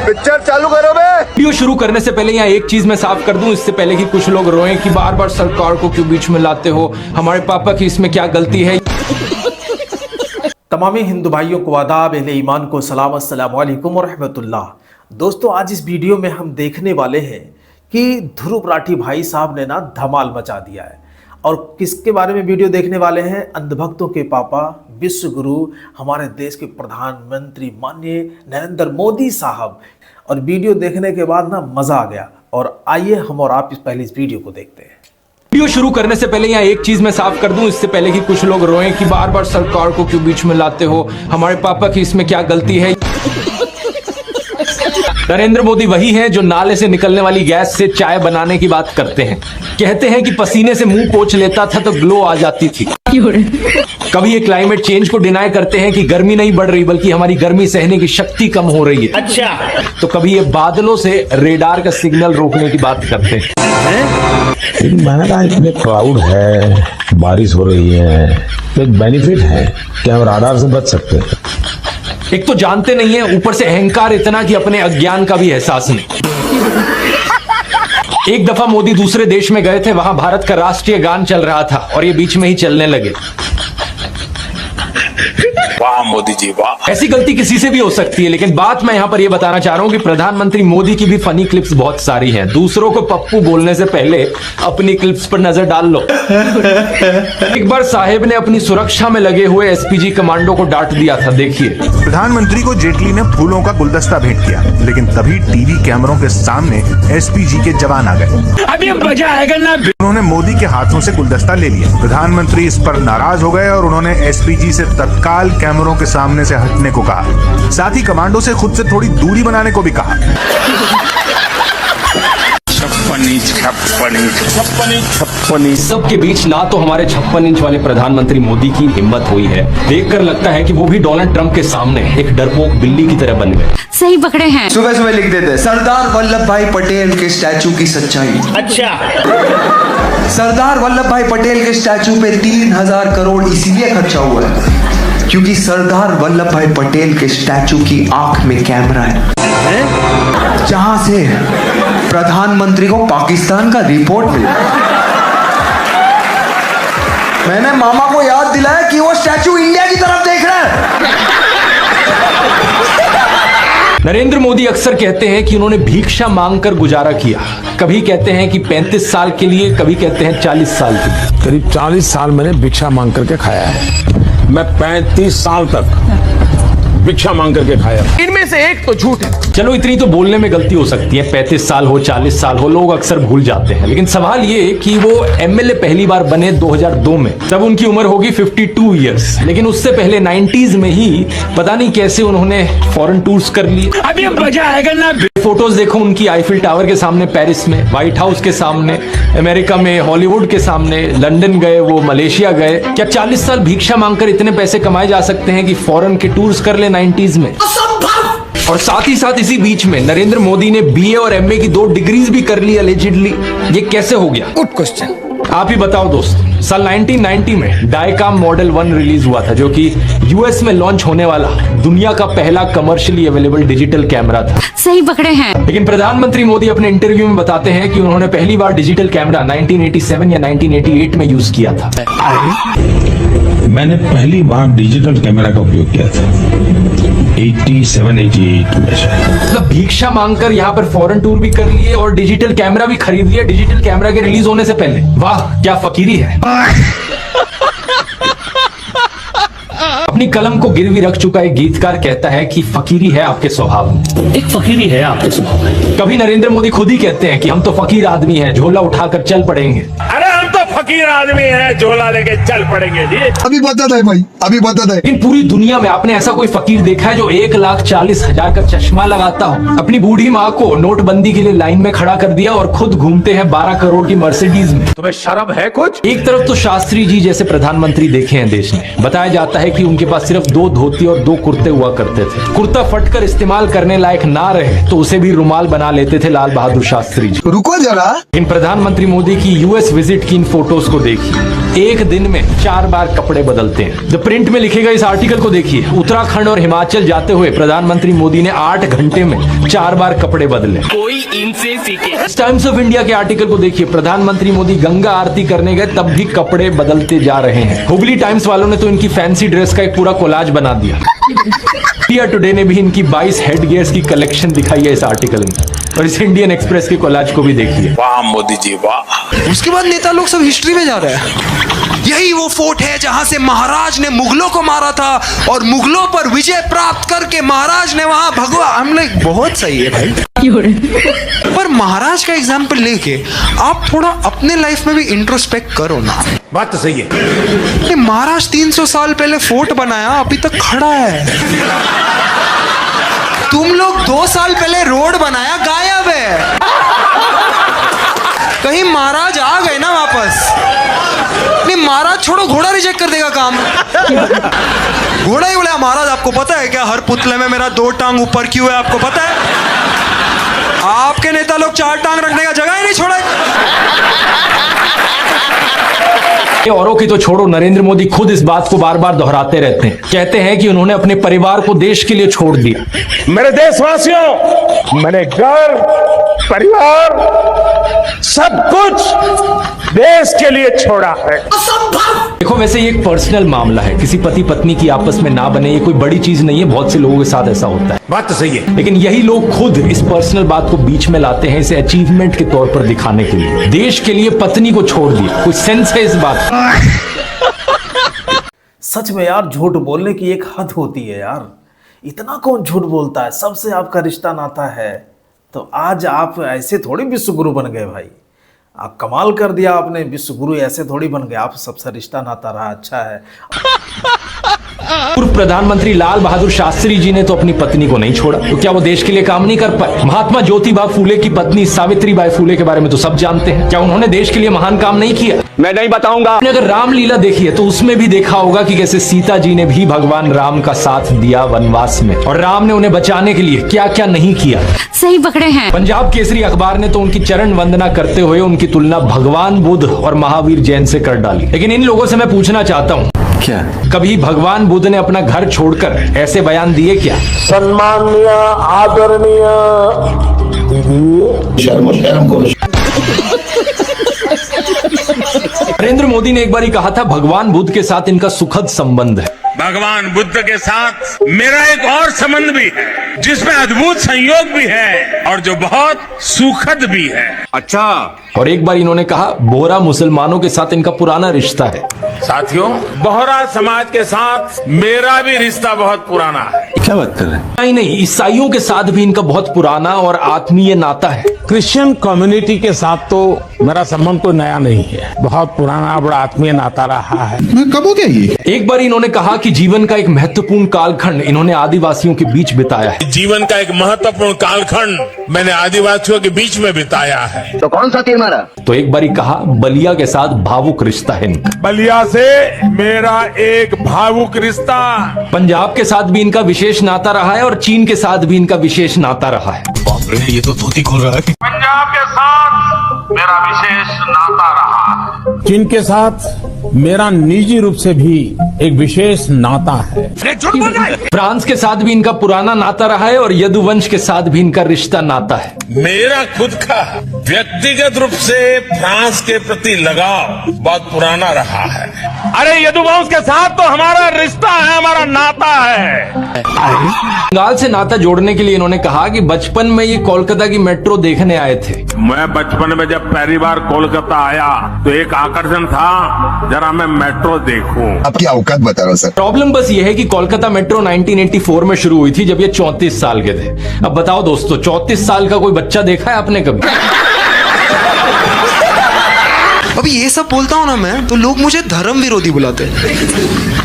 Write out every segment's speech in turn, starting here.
Picture चालू करो बे। Video शुरू करने से पहले यहाँ एक चीज मैं साफ कर दूं, इससे पहले कि कुछ लोग रोएं कि बार बार सरकार को क्यों बीच में लाते हो, हमारे पापा की इसमें क्या गलती है। तमामी हिंदू भाइयों को आदाब, अहले ईमान को सलाम, अस्सलामु अलैकुम व रहमतुल्लाह। दोस्तों, आज इस वीडियो में हम देखने वाले हैं कि ध्रुव राठी भाई साहब ने ना धमाल मचा दिया है। और किसके बारे में वीडियो देखने वाले हैं? अंधभक्तों के पापा, विश्व गुरु, हमारे देश के प्रधानमंत्री माननीय नरेंद्र मोदी साहब। और वीडियो देखने के बाद ना मजा आ गया। और आइए हम और आप पहले इस वीडियो को देखते हैं। वीडियो शुरू करने से पहले यहाँ एक चीज मैं साफ कर दूं, इससे पहले कि कुछ लोग रोएं कि बार बार सरकार को क्यों बीच में लाते हो, हमारे पापा की इसमें क्या गलती है। नरेंद्र मोदी वही हैं जो नाले से निकलने वाली गैस से चाय बनाने की बात करते हैं। कहते हैं कि पसीने से मुंह पोंछ लेता था तो ग्लो आ जाती थी। कभी ये क्लाइमेट चेंज को डिनाई करते हैं कि गर्मी नहीं बढ़ रही बल्कि हमारी गर्मी सहने की शक्ति कम हो रही है। अच्छा, तो कभी ये बादलों से रेडार का सिग्नल रोकने की बात करते हैं। मैंने कहा इतने क्राउड है, बारिश हो रही है, एक बेनिफिट है कि हम राडार से बच सकते हैं। एक तो जानते नहीं है, ऊपर से अहंकार इतना कि अपने अज्ञान का भी एहसास नहीं। एक दफा मोदी दूसरे देश में गए थे, वहां भारत का राष्ट्रीय गान चल रहा था और ये बीच में ही चलने लगे। वाह मोदी जी वाह। ऐसी गलती किसी से भी हो सकती है, लेकिन बात मैं यहाँ पर यह बताना चाह रहा हूँ कि प्रधानमंत्री मोदी की भी फनी क्लिप्स बहुत सारी हैं। दूसरों को पप्पू बोलने से पहले अपनी क्लिप्स पर नजर डाल लो। एक बार साहेब ने अपनी सुरक्षा में लगे हुए एसपीजी कमांडो को डांट दिया था, देखिए। प्रधानमंत्री को जेटली ने फूलों का गुलदस्ता भेंट किया, लेकिन तभी टीवी कैमरों के सामने एसपीजी के जवान आ गए। अभी मजा आएगा ना। उन्होंने मोदी के हाथों से गुलदस्ता ले लिया। प्रधानमंत्री इस पर नाराज हो गए और उन्होंने एसपीजी से तत्काल कैमरों के सामने से हटने को कहा। साथ ही कमांडो से खुद से थोड़ी दूरी बनाने को भी कहा। छप्पन सबके बीच ना तो हमारे 56 इंच वाले प्रधानमंत्री मोदी की हिम्मत हुई है। देखकर लगता है कि वो भी डोनाल्ड ट्रंप के सामने एक डरपोक बिल्ली की तरह बन गए। सही पकड़े हैं। सुबह सुबह लिख देते सरदार वल्लभ भाई पटेल के स्टैचू की सच्चाई। अच्छा, सरदार वल्लभ भाई पटेल के स्टैचू पे 3000 करोड़ इसीलिए खर्चा हुआ है क्योंकि सरदार वल्लभ भाई पटेल के स्टैचू की आंख में कैमरा है, जहां से प्रधानमंत्री को पाकिस्तान का रिपोर्ट मिला। मैंने मामा को याद दिलाया कि वो स्टैचू इंडिया की तरफ देख रहा है। नरेंद्र मोदी अक्सर कहते हैं कि उन्होंने भिक्षा मांगकर गुजारा किया। कभी कहते हैं कि 35 साल के लिए, कभी कहते हैं 40 साल के लिए। करीब 40 साल मैंने भिक्षा मांग करके खाया है। मैं 35 साल तक भिक्षा मांग करके खाया। इनमें से एक तो झूठ है। चलो, इतनी तो बोलने में गलती हो सकती है। 35 साल हो, 40 साल हो, लोग अक्सर भूल जाते हैं। लेकिन सवाल ये कि वो एमएलए पहली बार बने 2002 में, तब उनकी उम्र होगी 52 इयर्स। लेकिन उससे पहले 90s में ही पता नहीं कैसे उन्होंने फॉरेन टूर्स कर लिए। अभी मजा आएगा ना। फोटोज देखो उनकी, आईफिल टावर के सामने पेरिस में, व्हाइट हाउस के सामने अमेरिका में, हॉलीवुड के सामने, लंदन गए, वो मलेशिया गए। क्या 40 साल भिक्षा मांगकर इतने पैसे कमाए जा सकते हैं कि फॉरेन के टूर्स कर ले 90s में? और साथ ही साथ इसी बीच में नरेंद्र मोदी ने बीए और एमए की 2 डिग्रीज भी कर ली अलेजिडली। ये कैसे हो गया? Good question. आप ही बताओ दोस्त। साल 1990 में डायकाम मॉडल 1 रिलीज हुआ था, जो कि यूएस में लॉन्च होने वाला दुनिया का पहला कमर्शियली अवेलेबल डिजिटल कैमरा था। सही पकड़े हैं। लेकिन प्रधानमंत्री मोदी अपने इंटरव्यू में बताते हैं कि उन्होंने पहली बार डिजिटल कैमरा 1987 या 1988 में यूज किया था। मैंने पहली बार डिजिटल कैमरा का उपयोग किया था 87-88 में शायद। मतलब भिक्षा मांगकर यहाँ पर फॉरेन टूर भी कर लिए और डिजिटल कैमरा भी खरीद लिया डिजिटल कैमरा के रिलीज होने से पहले। वाह, क्या फकीरी है। अपनी कलम को गिरवी रख चुका एक गीतकार कहता है कि फकीरी है आपके स्वभाव में। एक फकीरी है आपके स्वभाव में। कभी नरेंद्र मोदी खुद ही कहते हैं कि हम तो फकीर आदमी हैं, झोला उठाकर चल पड़ेंगे। अरे हम तो फकीर आदमी है, झोला लेके चल पड़ेंगे जी। अभी बता दे भाई, अभी बता दे। लेकिन पूरी दुनिया में आपने ऐसा कोई फकीर देखा है जो 1,40,000 का चश्मा लगाता हो, अपनी बूढ़ी माँ को नोटबंदी के लिए लाइन में खड़ा कर दिया और खुद घूमते हैं 12 करोड़ की मर्सिडीज में? तुम्हें शर्म है कुछ? एक तरफ तो शास्त्री जी जैसे प्रधानमंत्री देखे हैं देश ने। बताया जाता है कि उनके पास सिर्फ 2 धोती और 2 कुर्ते हुआ करते थे। कुर्ता फटकर इस्तेमाल करने लायक ना रहे तो उसे भी रुमाल बना लेते थे लाल बहादुर शास्त्री जी। रुको जरा। इन प्रधानमंत्री मोदी की यूएस विजिट की इन फोटो फोटोज को देखिए, एक दिन में 4 बार कपड़े बदलते हैं। द प्रिंट में लिखे गए इस आर्टिकल को देखिए, उत्तराखंड और हिमाचल जाते हुए प्रधानमंत्री मोदी ने 8 घंटे में 4 बार कपड़े बदले। कोई इनसे सीखे। टाइम्स ऑफ इंडिया के आर्टिकल को देखिए, प्रधानमंत्री मोदी गंगा आरती करने गए तब भी कपड़े बदलते जा रहे हैं। हुबली टाइम्स वालों ने तो इनकी फैंसी ड्रेस का एक पूरा कोलाज बना दिया। इंडिया टुडे ने भी इनकी 22 हेड गियर्स की कलेक्शन दिखाई है इस आर्टिकल में, और इस इंडियन एक्सप्रेस के कोलाज को भी देखिए। वाह मोदी जी वाह। उसके बाद नेता लोग सब हिस्ट्री में जा रहे हैं। यही वो फोर्ट है जहां से महाराज ने मुगलों को मारा था और मुगलों पर विजय प्राप्त करके महाराज ने वहां भगवा। हम लोग बहुत सही है भाई, पर महाराज का एग्जाम्पल लेके आप थोड़ा अपने लाइफ में भी इंट्रोस्पेक्ट करो ना। बात तो सही है। महाराज 300 साल पहले फोर्ट बनाया, अभी तक खड़ा है। तुम लोग 2 साल पहले रोड बनाया, गायब है। कहीं महाराज आ गए ना वापस। नहीं महाराज छोड़ो, घोड़ा रिजेक्ट कर देगा काम। घोड़ा ही बोला महाराज आपको पता है क्या हर पुतले में मेरा 2 टांग ऊपर क्यों है, आपको पता है? आपके नेता लोग 4 टांग रखने का जगह ही नहीं छोड़े। औरों की तो छोड़ो, नरेंद्र मोदी खुद इस बात को बार बार दोहराते रहते हैं। कहते हैं कि उन्होंने अपने परिवार को देश के लिए छोड़ दिया। मेरे देशवासियों, मैंने घर परिवार सब कुछ देश के लिए छोड़ा है। देखो वैसे ये एक पर्सनल मामला है, किसी पति पत्नी की आपस में ना बने, ये कोई बड़ी चीज नहीं है, बहुत से लोगों के साथ ऐसा होता है। बात तो सही है। लेकिन यही लोग खुद इस पर्सनल बात को बीच में लाते हैं, इसे अचीवमेंट के तौर पर दिखाने के लिए। देश के लिए पत्नी को छोड़ दिया, कोई सेंस है इस बात? सच में यार, झूठ बोलने की एक हद होती है यार। इतना कौन झूठ बोलता है? सबसे आपका रिश्ता नाता है, तो आज आप ऐसे थोड़ी विश्व गुरु बन गए भाई। आप कमाल कर दिया आपने, विश्व गुरु ऐसे थोड़ी बन गए। आप सबसे रिश्ता नाता रहा, अच्छा है। पूर्व प्रधानमंत्री लाल बहादुर शास्त्री जी ने तो अपनी पत्नी को नहीं छोड़ा, तो क्या वो देश के लिए काम नहीं कर पाए? महात्मा ज्योतिबा फूले की पत्नी सावित्रीबाई फूले के बारे में तो सब जानते हैं, क्या उन्होंने देश के लिए महान काम नहीं किया? मैं नहीं बताऊंगा। आपने अगर रामलीला देखी है तो उसमें भी देखा होगा कि कैसे सीता जी ने भी भगवान राम का साथ दिया वनवास में, और राम ने उन्हें बचाने के लिए क्या क्या नहीं किया। सही पकड़े हैं। पंजाब केसरी अखबार ने तो उनकी चरण वंदना करते हुए उनकी तुलना भगवान बुद्ध और महावीर जैन से कर डाली। लेकिन इन लोगों से मैं पूछना चाहता हूँ, क्या कभी भगवान बुद्ध ने अपना घर छोड़कर ऐसे बयान दिए क्या? सम्माननीय आदरणीय नरेंद्र मोदी ने एक बार ही कहा था, भगवान बुद्ध के साथ इनका सुखद संबंध है। भगवान बुद्ध के साथ मेरा एक और संबंध भी है, जिसमें अद्भुत संयोग भी है और जो बहुत सुखद भी है। अच्छा। और एक बार इन्होंने कहा, बोहरा मुसलमानों के साथ इनका पुराना रिश्ता है। साथियों, बोहरा समाज के साथ मेरा भी रिश्ता बहुत पुराना है। क्या बात कर रहे हैं? नहीं, ईसाइयों के साथ भी इनका बहुत पुराना और आत्मीय नाता है। क्रिश्चियन कम्युनिटी के साथ तो मेरा संबंध कोई नया नहीं है, बहुत पुराना बड़ा आत्मीय नाता रहा है। कब हो गया ये? एक बार इन्होंने कहा कि जीवन का एक महत्वपूर्ण कालखंड इन्होंने आदिवासियों के बीच बिताया है। जीवन का एक महत्वपूर्ण कालखंड मैंने आदिवासियों के बीच में बिताया है। तो कौन सा तीर मारा? तो एक बार ही कहा, बलिया के साथ भावुक रिश्ता है इनका। बलिया से मेरा एक भावुक रिश्ता। पंजाब के साथ भी इनका विशेष नाता रहा है और चीन के साथ भी इनका विशेष नाता रहा है। ये तो धोती खोल रहा है। पंजाब के साथ मेरा विशेष नाता रहा है। चीन के साथ मेरा निजी रूप से भी एक विशेष नाता है। फ्रांस के साथ भी इनका पुराना नाता रहा है और यदुवंश के साथ भी इनका रिश्ता नाता है। मेरा खुद का व्यक्तिगत रूप से फ्रांस के प्रति लगाव बहुत पुराना रहा है। अरे यदुवंश के साथ तो हमारा रिश्ता है, हमारा नाता है। बंगाल से नाता जोड़ने के लिए इन्होंने कहा कि बचपन में ये कोलकाता की मेट्रो देखने आए थे। मैं बचपन में जब पहली बार कोलकाता आया तो एक आकर्षण था, जरा मैं मेट्रो देखूं। आपकी औकात बता रहा हूँ सर। प्रॉब्लम बस ये है कि कोलकाता मेट्रो 1984 में शुरू हुई थी, जब ये 34 साल के थे। अब बताओ दोस्तों, 34 साल का कोई बच्चा देखा है आपने कभी? अभी ये सब बोलता हूँ ना मैं, तो लोग मुझे धर्म विरोधी बुलाते हैं।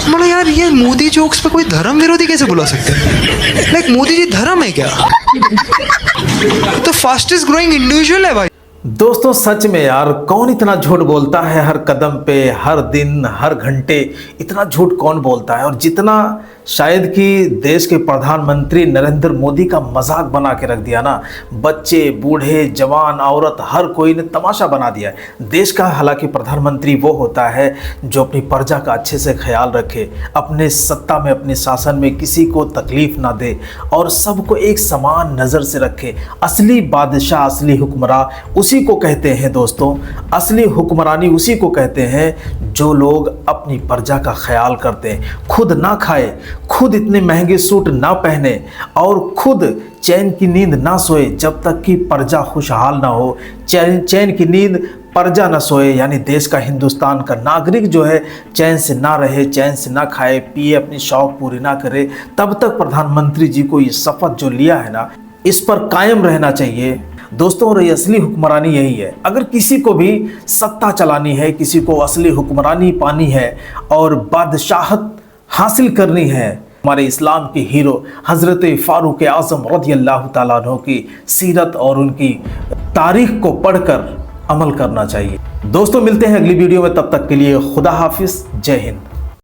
मतलब यार, ये मोदी जोक्स पे कोई धर्म विरोधी कैसे बुला सकते हैं? लाइक मोदी जी धर्म है क्या? तो फास्टेस्ट ग्रोइंग इंडिविजुअल है भाई। दोस्तों सच में यार, कौन इतना झूठ बोलता है हर कदम पे, हर दिन, हर घंटे? इतना झूठ कौन बोलता है? और जितना शायद कि देश के प्रधानमंत्री नरेंद्र मोदी का मजाक बना के रख दिया ना। बच्चे, बूढ़े, जवान, औरत, हर कोई ने तमाशा बना दिया है देश का। हालांकि प्रधानमंत्री वो होता है जो अपनी प्रजा का अच्छे से ख्याल रखे, अपने सत्ता में, अपने शासन में किसी को तकलीफ ना दे और सबको एक समान नज़र से रखे। असली बादशाह, असली हुक्मरान उसी को कहते हैं दोस्तों। असली हुक्मरानी उसी को कहते हैं जो लोग अपनी प्रजा का ख्याल करते हैं, खुद ना खाए, खुद इतने महंगे सूट ना पहने और खुद चैन की नींद ना सोए जब तक कि प्रजा खुशहाल ना हो। चैन की नींद प्रजा ना सोए, यानी देश का, हिंदुस्तान का नागरिक जो है चैन से ना रहे, चैन से ना खाए पिए, अपनी शौक पूरी ना करे, तब तक प्रधानमंत्री जी को ये शपथ जो लिया है ना, इस पर कायम रहना चाहिए दोस्तों। और ये असली हुक्मरानी यही है। अगर किसी को भी सत्ता चलानी है, किसी को असली हुक्मरानी पानी है और बादशाहत हासिल करनी है, हमारे इस्लाम के हीरो हज़रत फ़ारूक आज़म रज़ियल्लाहु ताला अन्हु की सीरत और उनकी तारीख को पढ़कर अमल करना चाहिए। दोस्तों मिलते हैं अगली वीडियो में, तब तक के लिए खुदा हाफिज़, जय हिंद।